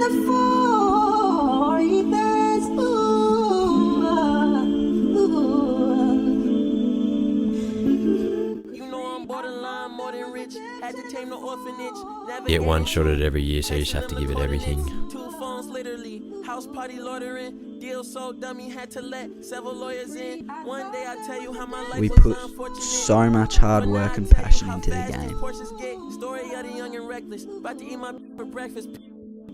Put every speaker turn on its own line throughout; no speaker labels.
before he passed. You know I'm borderline, more than rich. Had to tame the orphanage.
Get one shot at it every year, so you just have to give it everything.
2 phones literally, house party loitering. Deal so dummy, had to let several lawyers in. One day I tell you how my life
We
was
put
unfortunate.
so much hard work and passion into the game.
Story of the young and reckless. About to eat my for breakfast.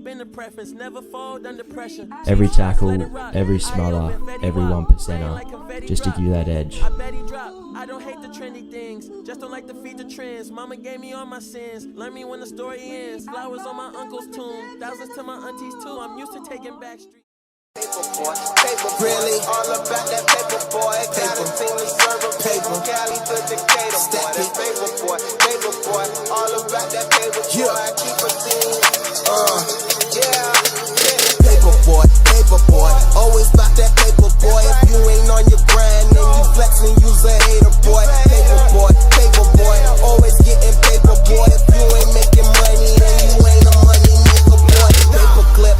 Been a preference, never fold under pressure.
Every tackle, every smother, every 1%er, just to give you that edge.
I bet he dropped. I don't hate the trendy things, just don't like to feed the trends. Mama gave me all my sins, learn me when the story ends. Flowers on my uncle's tomb, thousands to my aunties too. I'm used to taking back streets.
Really all about that paper boy. Got a team to serve a paper. Cali the Decatur boy. That paper boy. All about that paper boy. I keep a team. Paper boy. Always about that paper boy. If you ain't on your grind, then you flexing, you's a hater boy. Paper boy. Always getting paper boy. If you ain't making money, then you ain't a money maker boy. Paper clip.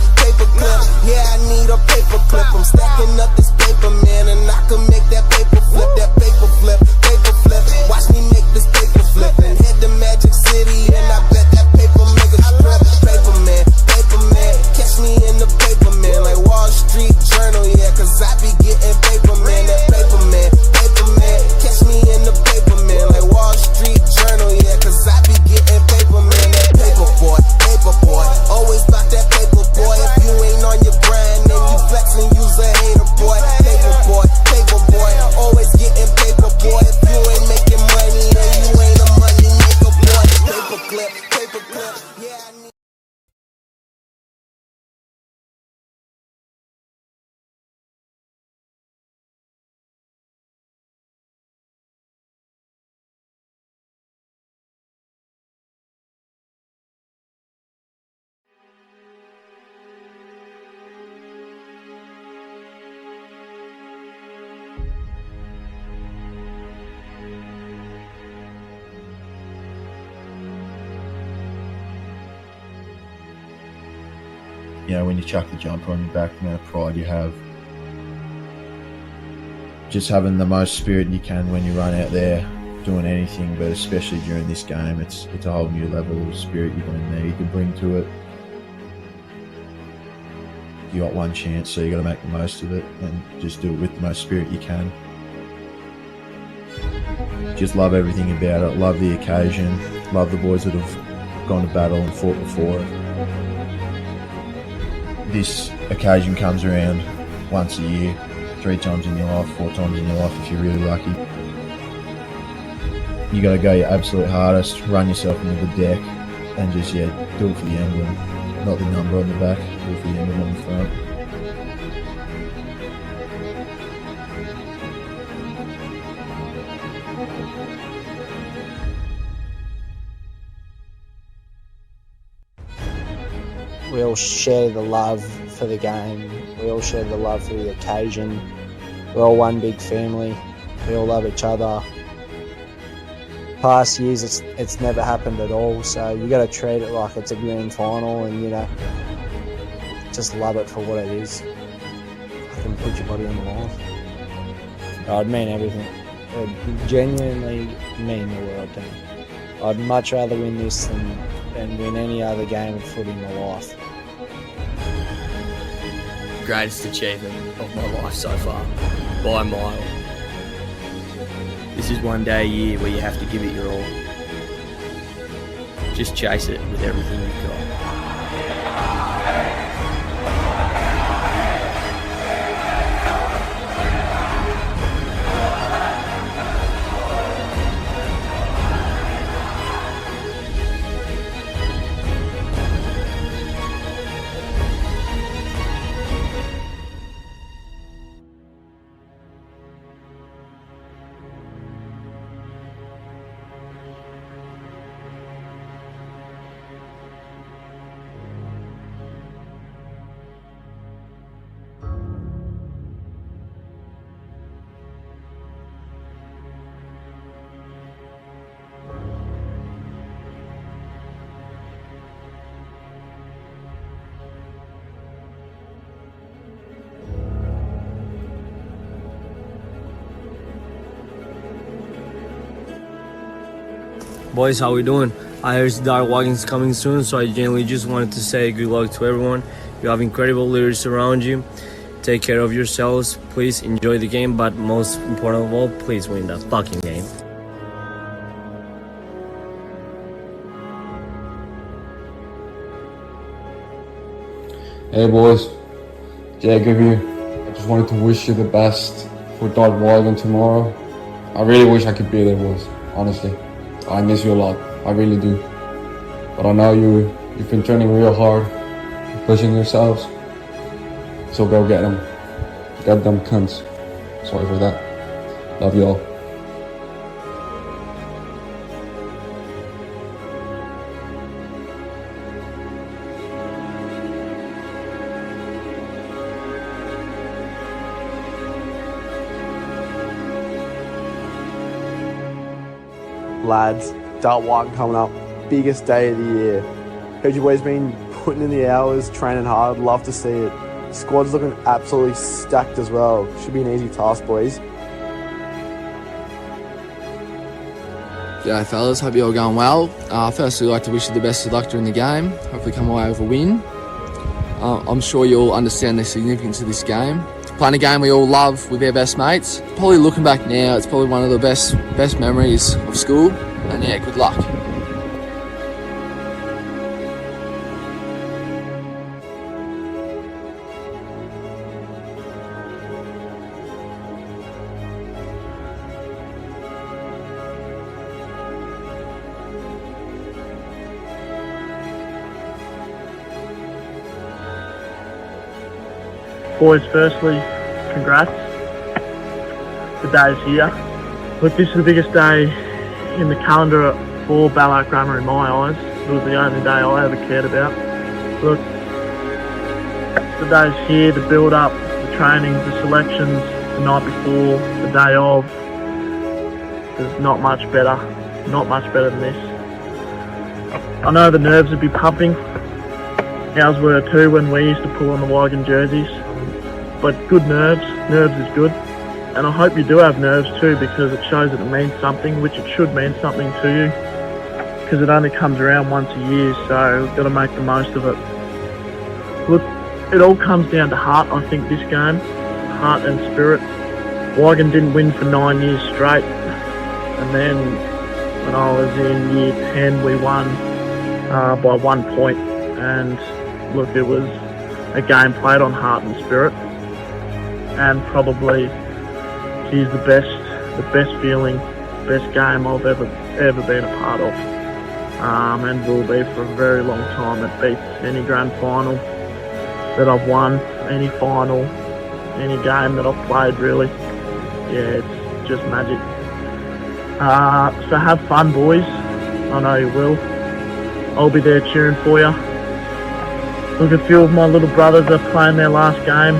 Yeah, I need a paper clip. I'm stacking up this paper, man, and I can make that paper flip. Paper flip. Watch me make this paper flip and head to Magic City, and I bet that paper make a strip. Paper man. Catch me in the paper, man, like Wall Street Journal, yeah, cause I be getting paper, man. That paper man. Catch me in the paper, man, like Wall Street Journal, yeah, cause I be getting paper, man. That paper boy. Always about that paper boy. If you ain't on your grind, then you flexing, you's a hater boy. Paper boy. Always getting paper boy. If you ain't making money, then you ain't a money maker boy. Paper clip. Yeah, I need.
You know, when you chuck the jumper on your back, the amount of pride you have. Just having the most spirit you can when you run out there doing anything, but especially during this game, it's a whole new level of spirit you're going to need to bring to it. You got one chance, so you got to make the most of it and just do it with the most spirit you can. Just love everything about it, love the occasion, love the boys that have gone to battle and fought before it. This occasion comes around once a year, 3 times in your life, 4 times in your life if you're really lucky. You got to go your absolute hardest, run yourself into the deck, and just do it for the emblem, not the number on the back, do it for the emblem on the front.
We all share the love for the game. We all share the love for the occasion. We're all one big family. We all love each other. Past years, it's never happened at all. So you got to treat it like it's a grand final, and just love it for what it is. I can put your body on the line. I'd mean everything. It would genuinely mean the world to me. I'd much rather win this than win any other game of footy in my life.
Greatest achievement of my life so far, by a mile. This is one day a year where you have to give it your all. Just chase it with everything you've got.
Boys, how we doing? I heard Dart Wigan's coming soon, so I genuinely just wanted to say good luck to everyone. You have incredible leaders around you. Take care of yourselves. Please enjoy the game, but most important of all, please win that fucking game.
Hey boys, Jacob here. I just wanted to wish you the best for Dart Wigan tomorrow. I really wish I could be there, boys. Honestly, I miss you a lot. I really do. But I know you've been training real hard, pushing yourselves. So go get them. Get them cunts. Sorry for that. Love you all.
Lads, Dart Wigan coming up, biggest day of the year. Heard you boys been putting in the hours, training hard, love to see it. Squad's looking absolutely stacked as well. Should be an easy task, boys.
G'day fellas, hope you're all going well. Firstly, I'd like to wish you the best of luck during the game. Hopefully come away with a win. I'm sure you all understand the significance of this game. Playing a game we all love with our best mates. Probably looking back now, it's probably one of the best memories of school. And yeah, good luck.
Boys, firstly, congrats. The day is here. Look, this is the biggest day in the calendar for Ballarat Grammar in my eyes. It was the only day I ever cared about. Look, the day's here, the build-up, the training, the selections, the night before, the day of. There's not much better than this. I know the nerves would be pumping. Ours were too when we used to pull on the Wigan jerseys. But good nerves is good. And I hope you do have nerves too, because it shows that it means something, which it should mean something to you, because it only comes around once a year, so we've got to make the most of it. Look, it all comes down to heart, I think, this game. Heart and spirit. Wigan didn't win for 9 years straight, and then when I was in year 10 we won by 1 point, and look, it was a game played on heart and spirit, and probably is the best feeling, best game I've ever been a part of, and will be for a very long time. It beats any grand final that I've won, any final, any game that I've played really. Yeah, it's just magic. So have fun, boys. I know you will. I'll be there cheering for you. Look, a few of my little brothers are playing their last game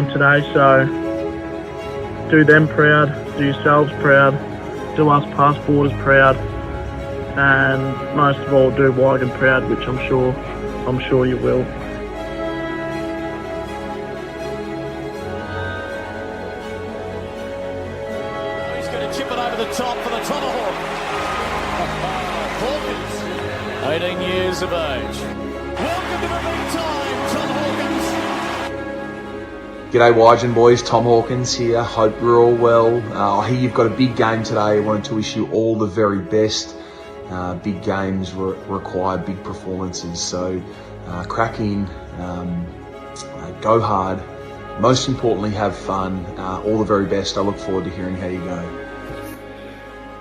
today, so do them proud, do yourselves proud, do us past borders proud, and most of all do Wigan proud, which I'm sure you will.
He's going to chip it over the top for the Tomahawk. Hawkins, 18 years of age. Welcome to the big time, Tom Hawkins.
G'day Wigan boys, Tom Hawkins here. Hope you're all well. I hear you've got a big game today. I wanted to wish you all the very best. Big games require big performances, so crack in, go hard. Most importantly, have fun. All the very best. I look forward to hearing how you go.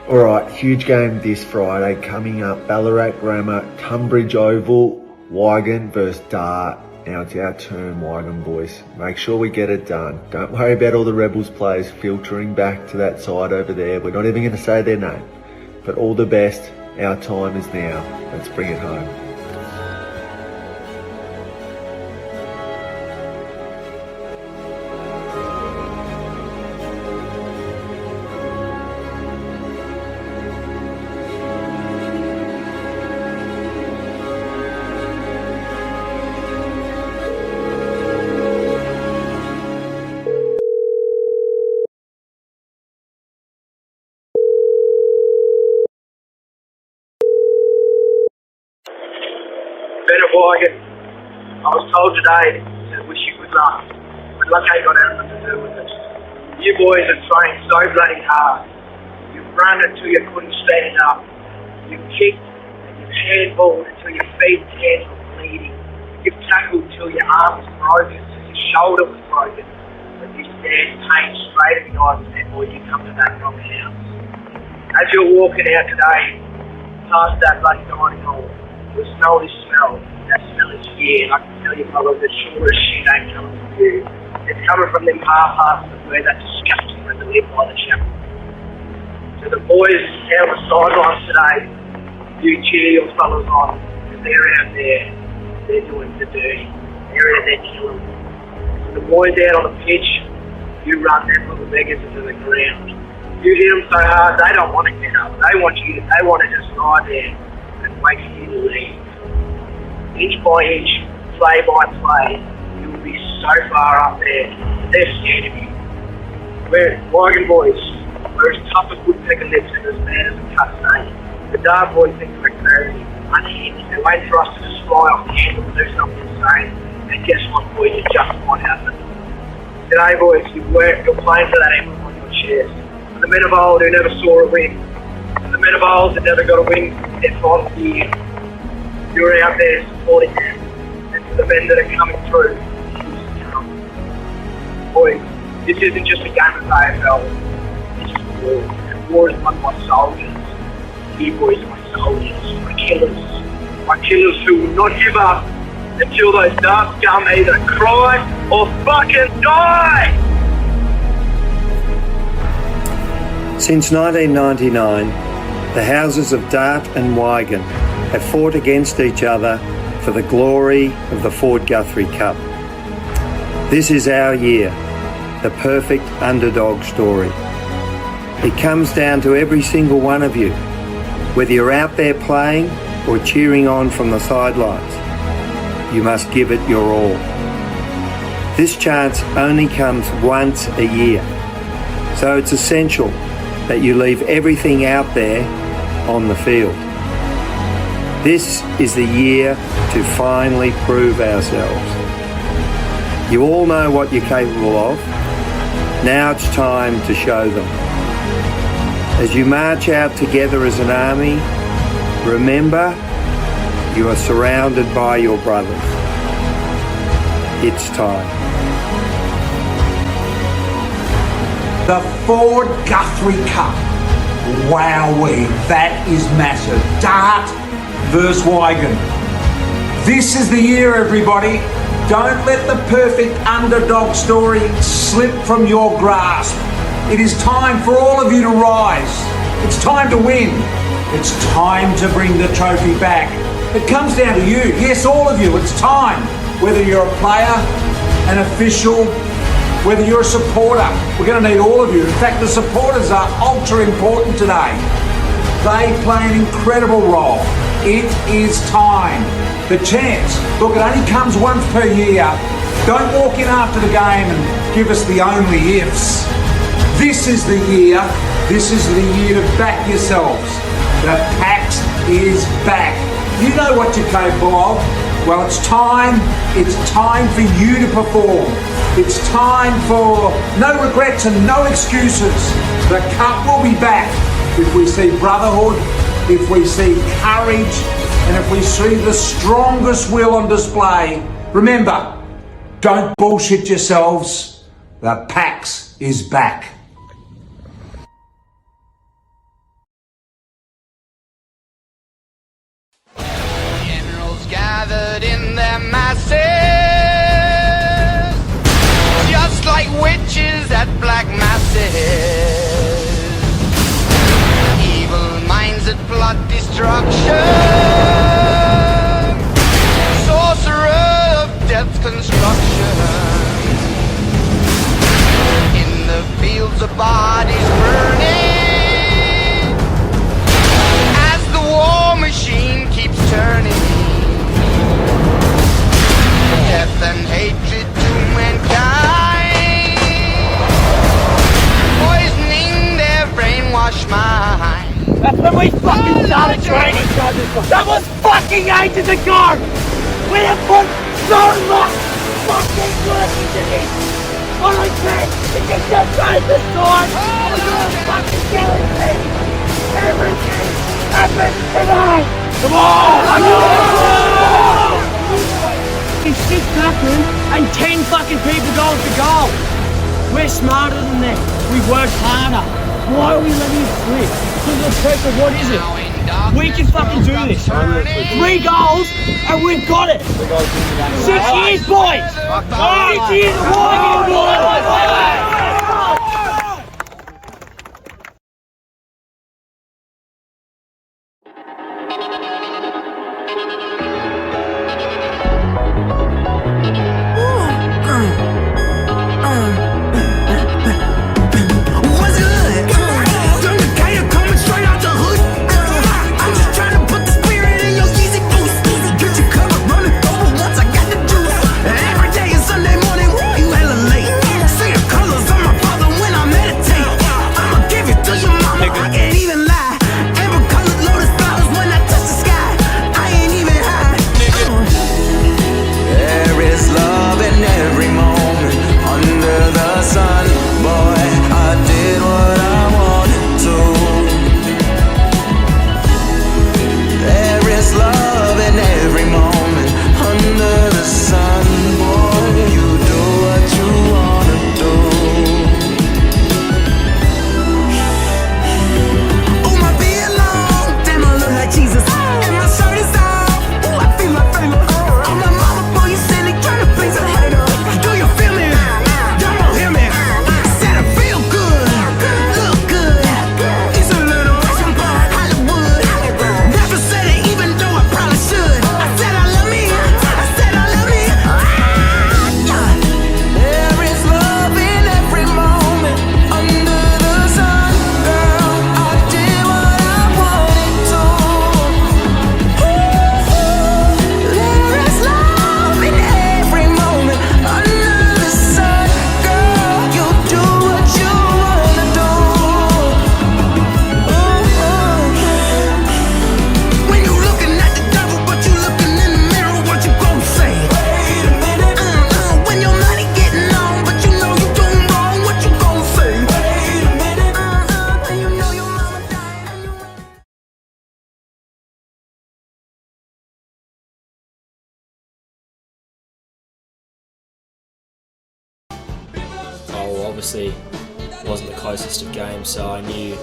Alright, huge game this Friday coming up. Ballarat Grammar, Tunbridge Oval, Wigan versus Dart. Now it's our turn, Wigan boys. Make sure we get it done. Don't worry about all the Rebels players filtering back to that side over there. We're not even going to say their name. But all the best. Our time is now. Let's bring it home.
Men of Wigan, I was told today to wish you good luck. Good luck ain't got anything to do with it. You boys have trained so bloody hard. You've run until you couldn't stand up. You've kicked and you've handballed until your feet and hands were bleeding. You've tackled till your arm was broken, till your shoulder was broken. But you stand pain straight in the eyes and boy, you come to that knock out. As you're walking out today, past that bloody dining hall, you'll smell this smell. That smell is fear, and I can tell you, fellas, that sure as shit ain't coming from you. It's coming from them half-hearts that wear that disgusting red that live by the chapel. So the boys down the sidelines today, you cheer your fellas on, because they're out there, they're doing the dirty. They're out there killing. So the boys out on the pitch, you run them little beggars into the ground. You hit them so hard, they don't want to get up. They want to just lie there and wait for you to leave. Inch by inch, play by play, you'll be so far up there. They're scared of you. We're Wigan boys. We're as tough as woodpecker lips and as bad as a cut snake. The Dart boys think we're crazy, unhinged. They wait for us to just fly off the handle and do something insane. And guess what, boys? It just might happen. Today, boys, you're playing for that emblem on your chest. For the men of old who never saw a win. For the men of old that never got a win in their final year. You're out there supporting them. And for the men that are coming through, boys, this isn't just a game of AFL. This is war. And war is won by soldiers. You boys are my soldiers, my killers. My killers who will not give up until those Dart scum either cry or fucking die!
Since 1999, the houses of Dart and Wigan have fought against each other for the glory of the Ford Guthrie Cup. This is our year, the perfect underdog story. It comes down to every single one of you, whether you're out there playing or cheering on from the sidelines. You must give it your all. This chance only comes once a year, so it's essential that you leave everything out there on the field. This is the year to finally prove ourselves. You all know what you're capable of. Now it's time to show them. As you march out together as an army, remember, you are surrounded by your brothers. It's time.
The Ford Guthrie Cup. Wowee, that is massive. Dart versus Wigan. This is the year, everybody. Don't let the perfect underdog story slip from your grasp. It is time for all of you to rise. It's time to win. It's time to bring the trophy back. It comes down to you. Yes, all of you. It's time. Whether you're a player, an official, whether you're a supporter, we're going to need all of you. In fact, the supporters are ultra important today. They play an incredible role. It is time. The chance, look, it only comes once per year. Don't walk in after the game and give us the only ifs. This is the year. This is the year to back yourselves. The Pax is back. You know what you're capable of. Well, it's time for you to perform. It's time for no regrets and no excuses. The cup will be back if we see brotherhood, if we see courage, and if we see the strongest will on display. Remember, don't bullshit yourselves. The Pax is back.
Gathered in their masses, just like witches at black masses, evil minds that plot destruction, sorcerer of death's construction, in the fields of bodies burning, as the war machine keeps turning. Death and hatred to mankind, poisoning their brainwashed minds.
That's when we fucking started training. That was fucking ages ago. We have put so much fucking work into this. All I can is get your guys this time. Or you're fucking guaranteed. Everything happens tonight. Come on!
It's 6 tackling and 10 fucking people going for goal. We're smarter than them. We work harder. Why are we letting it slip? Because of the pressure, what is it? We can fucking do this. 3 goals and we've got it. 6 years, boys. 6 years of Wigan, boys.
Obviously it wasn't the closest of games, so I knew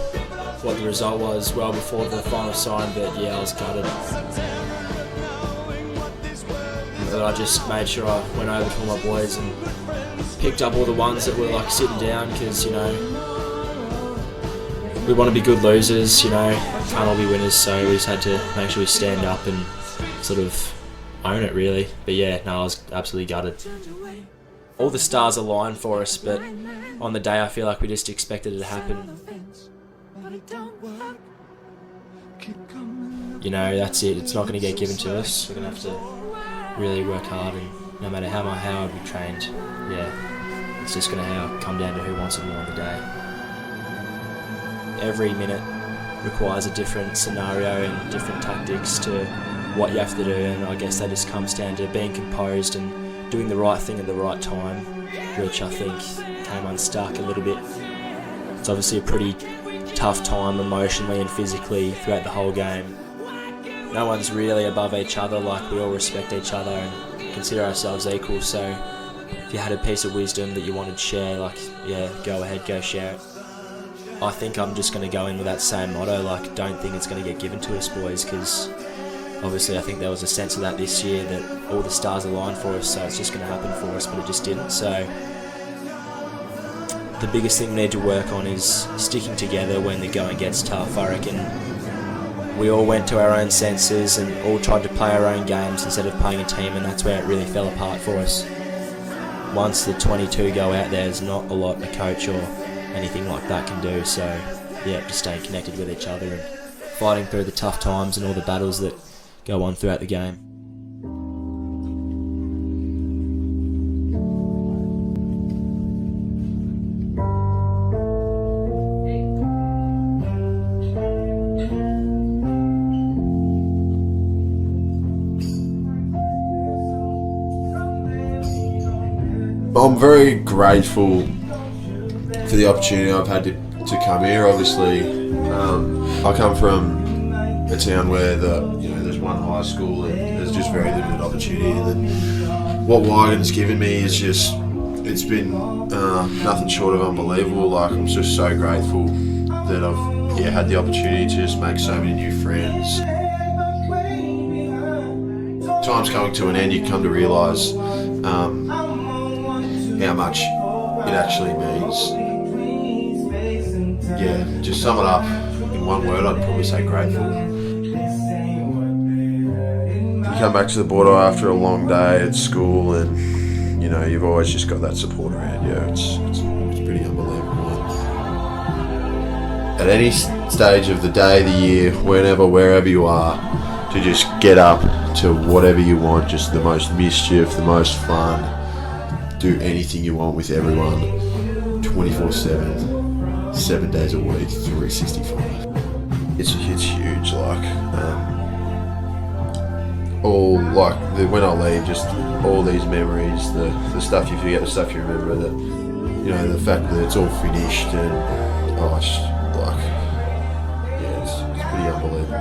what the result was well before the final sign, but yeah, I was gutted. But I just made sure I went over to all my boys and picked up all the ones that were like sitting down, because you know, we want to be good losers, you know, can't all be winners, so we just had to make sure we stand up and sort of own it really. But yeah, no, I was absolutely gutted. All the stars aligned for us, but on the day I feel like we just expected it to happen. You know, that's it. It's not going to get given to us. We're going to have to really work hard, and no matter how we trained, yeah, it's just going to come down to who wants it more on the day. Every minute requires a different scenario and different tactics to what you have to do, and I guess that just comes down to being composed and doing the right thing at the right time, which I think came unstuck a little bit. It's obviously a pretty tough time emotionally and physically throughout the whole game. No one's really above each other, like we all respect each other and consider ourselves equal, so if you had a piece of wisdom that you wanted to share, like, yeah, go ahead, go share it. I think I'm just going to go in with that same motto, like, don't think it's going to get given to us, boys, because obviously I think there was a sense of that this year, that all the stars aligned for us, so it's just going to happen for us, but it just didn't. So the biggest thing we need to work on is sticking together when the going gets tough. I reckon we all went to our own senses and all tried to play our own games instead of playing a team, and that's where it really fell apart for us. Once the 22 go out, there's not a lot a coach or anything like that can do, so yeah, just staying connected with each other and fighting through the tough times and all the battles that go on throughout the game.
I'm very grateful for the opportunity I've had to come here. Obviously, I come from a town where there's one high school and there's just very limited opportunity. And then what Wigan's given me is it's been nothing short of unbelievable. Like, I'm just so grateful that I've had the opportunity to just make so many new friends. Time's coming to an end. You come to realise how much it actually means. Yeah, just sum it up in one word, I'd probably say grateful. You come back to the border after a long day at school and you've always just got that support around you. It's pretty unbelievable. At any stage of the day, the year, wherever you are, to just get up to whatever you want, just the most mischief, the most fun, do anything you want with everyone, 24/7, 7 days a week, 365. It's huge. When I leave, just all these memories, the stuff you forget, the stuff you remember, the fact that it's all finished, and it's pretty unbelievable.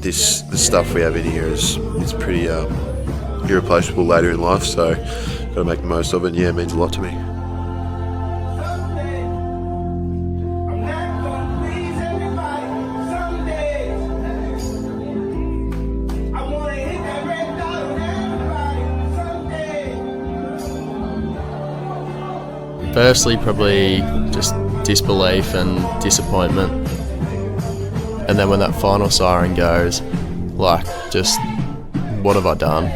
The stuff we have in here is pretty irreplaceable later in life, so got to make the most of it. And it means a lot to me.
Firstly, probably just disbelief and disappointment. And then when that final siren goes, just, what have I done?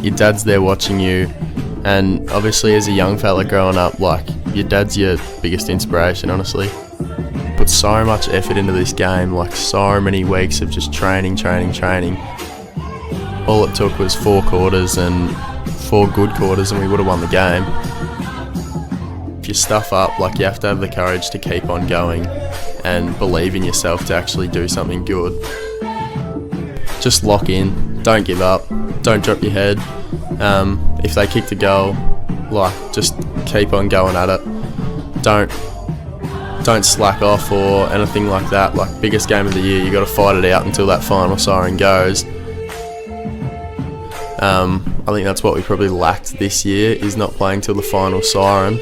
Your dad's there watching you, and obviously as a young fella growing up, your dad's your biggest inspiration, honestly. Put so much effort into this game, so many weeks of just training. All it took was 4 quarters and 4 good quarters and we would have won the game. If you stuff up, you have to have the courage to keep on going and believe in yourself to actually do something good. Just lock in, don't give up, don't drop your head. If they kick the goal, just keep on going at it. Don't slack off or anything like that. Biggest game of the year, you got to fight it out until that final siren goes. I think that's what we probably lacked this year, is not playing till the final siren.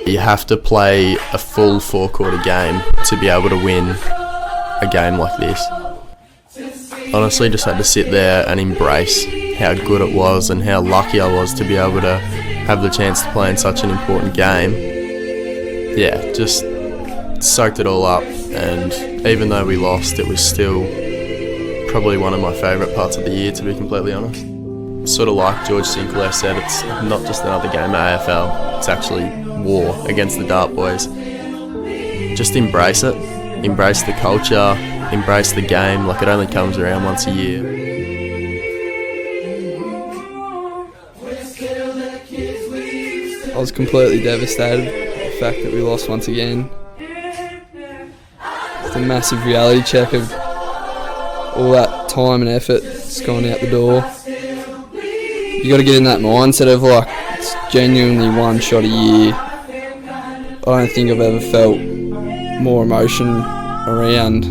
You have to play a full 4-quarter game to be able to win a game like this. Honestly, just had to sit there and embrace how good it was and how lucky I was to be able to have the chance to play in such an important game. Yeah, just soaked it all up, and even though we lost, it was still probably one of my favourite parts of the year, to be completely honest. Sort of like George Sinclair said, it's not just another game at AFL, it's actually war against the Dart boys. Just embrace it, embrace the culture, embrace the game, it only comes around once a year.
I was completely devastated at the fact that we lost once again. It's a massive reality check of all that time and effort that's gone out the door. You got to get in that mindset of it's genuinely one shot a year. I don't think I've ever felt more emotion around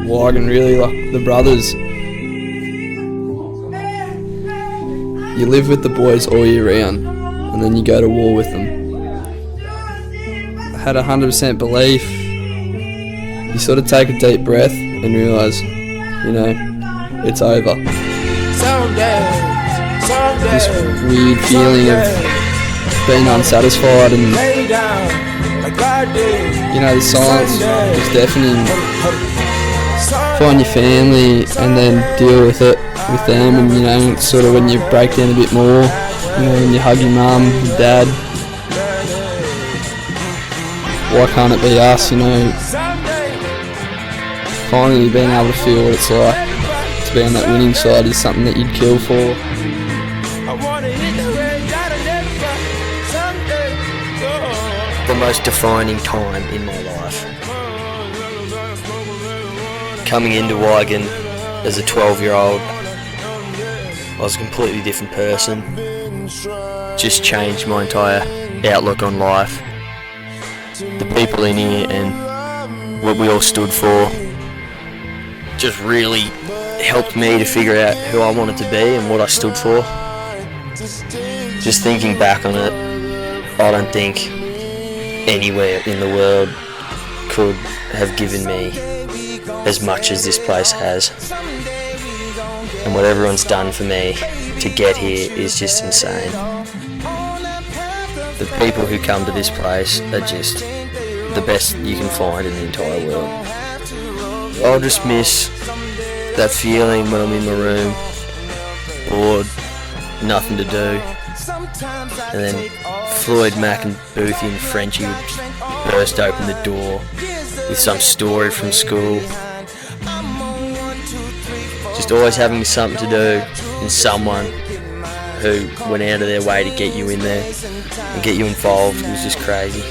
Wigan, really, the brothers. You live with the boys all year round, and then you go to war with them. I had 100% belief. You sort of take a deep breath and realise, it's over. This weird feeling of being unsatisfied, and the silence is deafening. Find your family and then deal with it with them, and sort of when you break down a bit more, when you hug your mum, your dad. Why can't it be us? Finally being able to feel what it's like to be on that winning side is something that you'd kill for.
The most defining time in my life. Coming into Wigan as a 12-year-old, I was a completely different person. Just changed my entire outlook on life. The people in here and what we all stood for just really helped me to figure out who I wanted to be and what I stood for. Just thinking back on it, I don't think anywhere in the world could have given me as much as this place has. And what everyone's done for me to get here is just insane. The people who come to this place are just the best you can find in the entire world. I'll just miss that feeling when I'm in my room, bored, nothing to do. And then Floyd, Mac and Boothie and Frenchie would burst open the door with some story from school. Just always having something to do and someone who went out of their way to get you in there and get you involved. It was just crazy.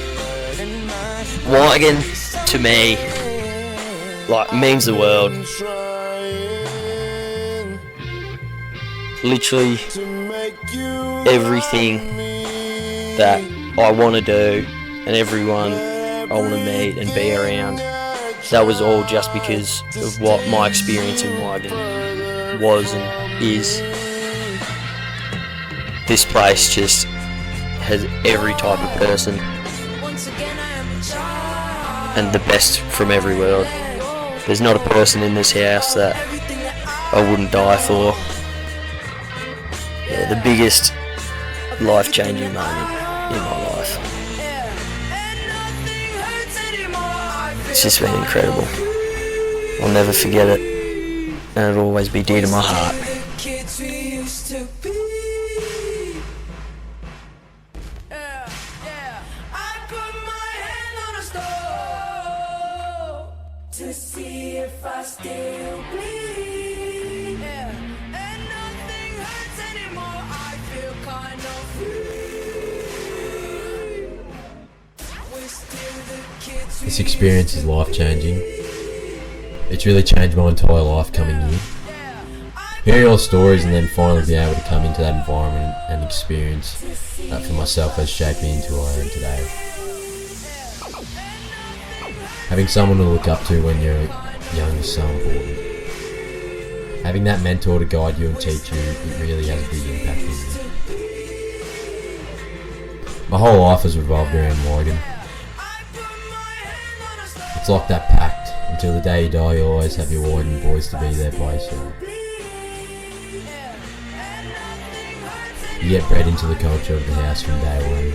Wigan, to me, like, means the world. Literally everything that I want to do and everyone I want to meet and be around, that was all just because of what my experience in Wigan was and is. This place just has every type of person and the best from every world. There's not a person in this house that I wouldn't die for. Yeah, the biggest life-changing moment in my life. It's just been incredible. I'll never forget it, and it'll always be dear to my heart.
To see if I still bleed, and nothing hurts anymore. I feel kind of free. We're still the kids.
This experience is life-changing. It's really changed my entire life coming here. Hearing all stories and then finally being able to come into that environment and experience that for myself has shaped me into who I am today. Having someone to look up to when you're young is so important. Having that mentor to guide you and teach you, it really has a big impact on you. My whole life has revolved around Wigan. It's like that pact. Until the day you die, you always have your Wigan boys to be there by your side. You get bred into the culture of the house from day one.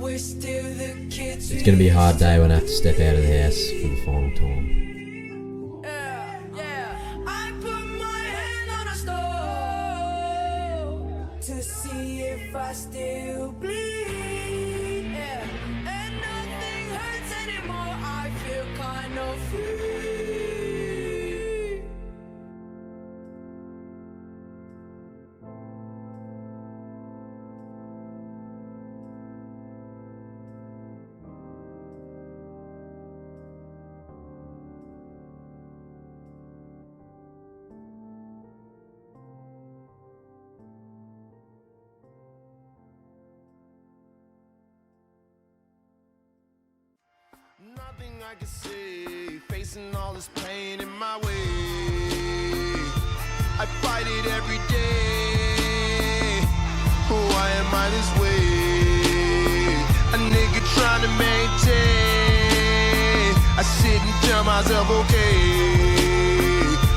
It's going to be a hard day when I have to step out of the house for the final time.
To see if I still bleed, and nothing hurts anymore. I feel kind of free.
Nothing I can say, facing all this pain in my way. I fight it every day. Why am I this way? A nigga trying to maintain. I sit and tell myself, okay,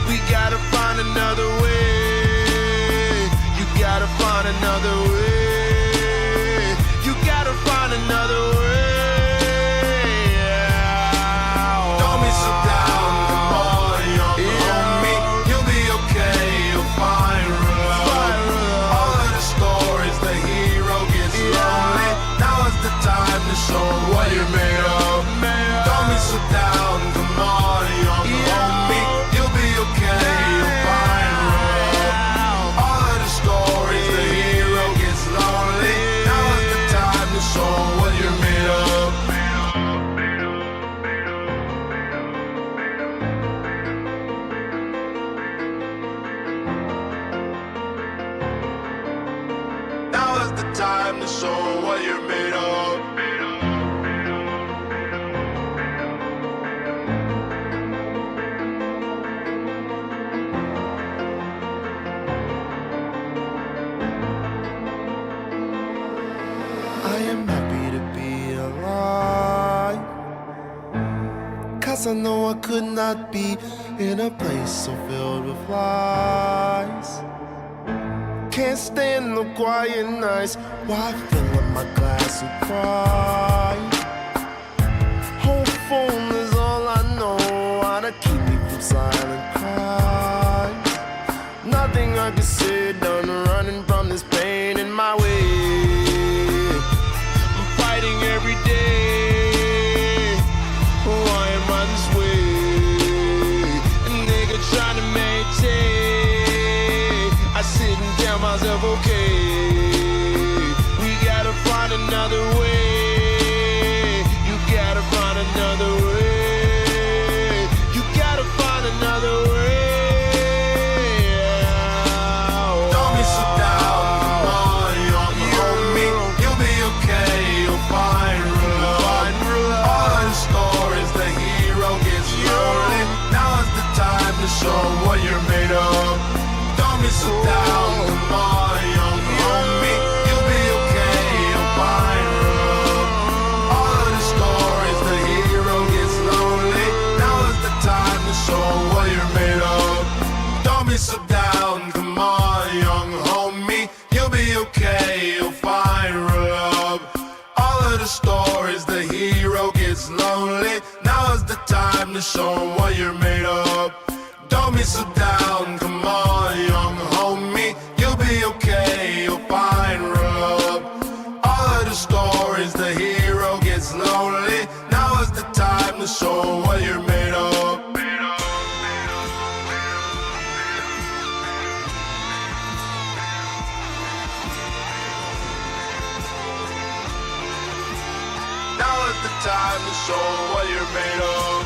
we gotta find another way. You gotta find another way. You gotta find another way. Show what you're made of. Don't be so down, come on, you're homie. You'll be okay, you'll find love. All of the stories, the hero gets
time to show 'em what you're made of. I am happy to be alive, 'cause I know I could not be in a place so filled with lies. Can't stand the quiet nights while I fill up my glass and cry. Hopeful is all I know how to keep me from silent cries. Nothing I can say done, running from this pain in my way. I'm fighting every day. Why am I this way? A nigga trying to maintain. I sit and tell myself, okay, we gotta find another way. You gotta find another way. You gotta find another way. Don't be so down, come on, you own me. You'll be okay, you'll find love. All of the stories, the hero gets lonely. Now is the time to show what you're made of. Don't be so down, come on, young homie. You'll be okay, you'll find love. All of the stories, the hero gets lonely. Now is the time to show what you're made of. Don't be so down, come on, young homie. You'll be okay, you'll find love. All of the stories, the hero gets lonely. Now is the time to show what you're made of. Don't be so down, come on, young homie. You'll be okay, you'll find love. All of the stories, the hero gets lonely. Now is the time to show what you're made of. Now is the time to show what you're made of.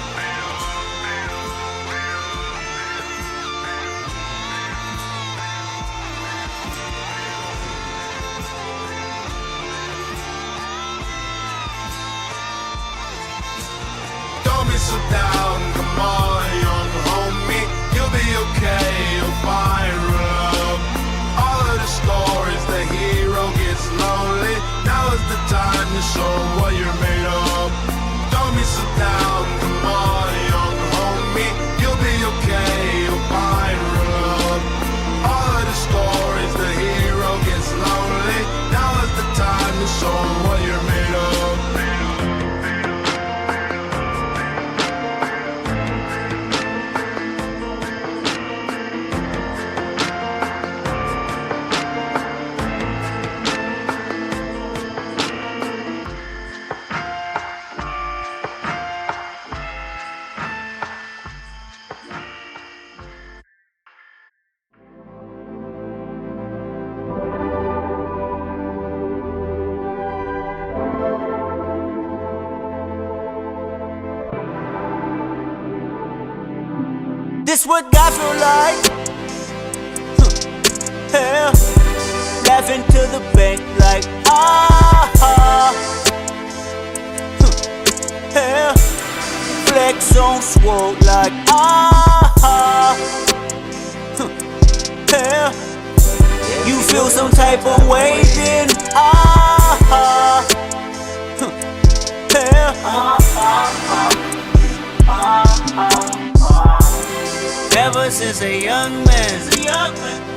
Don't be so down, come on, young homie. You'll be okay, you'll find love. All of the stories, the hero gets lonely. Now is the time to show what you're made of. Don't be so down, come on, young homie. You'll be okay, you'll find love. All of the stories, the hero gets lonely. Now is the time to show what you're made of.
This what God feel like. Yeah. Laughing to the bank like Yeah. Flex on swole like Yeah. You feel some type of way then Ever since a young man,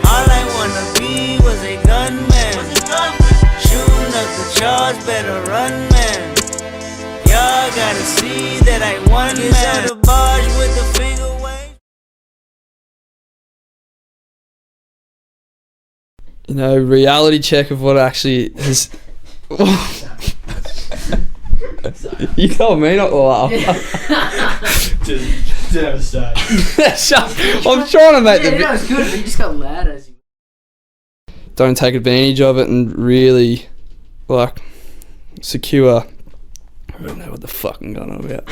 all I wanna be was a gunman. Shooting up the charge, better run, man. Y'all gotta see that I won, man. The barge with the finger wave.
You know, reality check of what actually has. You told me not to laugh.
Devastating.
I'm trying to make
that was good, but you just got loud as you.
Don't take advantage of it and really, like, secure. I don't know what the fuck I'm going on about.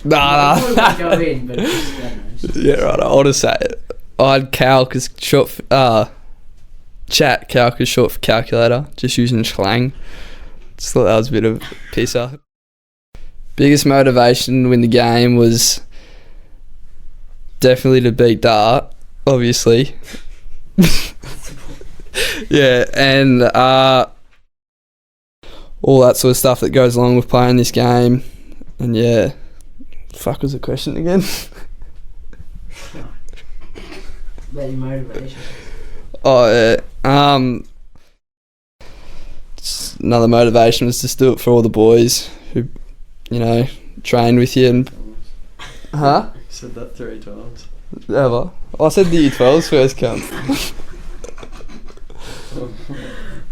Nah.
Go in, but just,
yeah, right. I'll just say it. I had Cal because Chat, calc is short for calculator, just using slang. Just thought that was a bit of a pisser. Biggest motivation to win the game was definitely to beat Dart, obviously. Yeah, and all that sort of stuff that goes along with playing this game. And yeah, fuck was the question again?
About your motivation.
Oh yeah. Another motivation was just do it for all the boys who, you know, train with you and. Huh?
You said that 3 times.
Ever? I said the year 12s first come.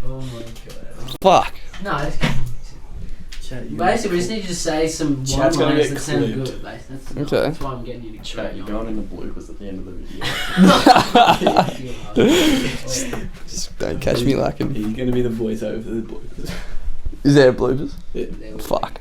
Oh my god.
Fuck.
No, it's basically, we just need you to say some
Chat's gonna
one-liners
get
that sound
clipped.
good. That's,
Okay.
That's why I'm getting you to
Chat, you're going in the bloopers at the end of the video.
Just don't catch me lacking.
He's going to be the voice over the bloopers.
Is there bloopers?
Yeah.
Fuck.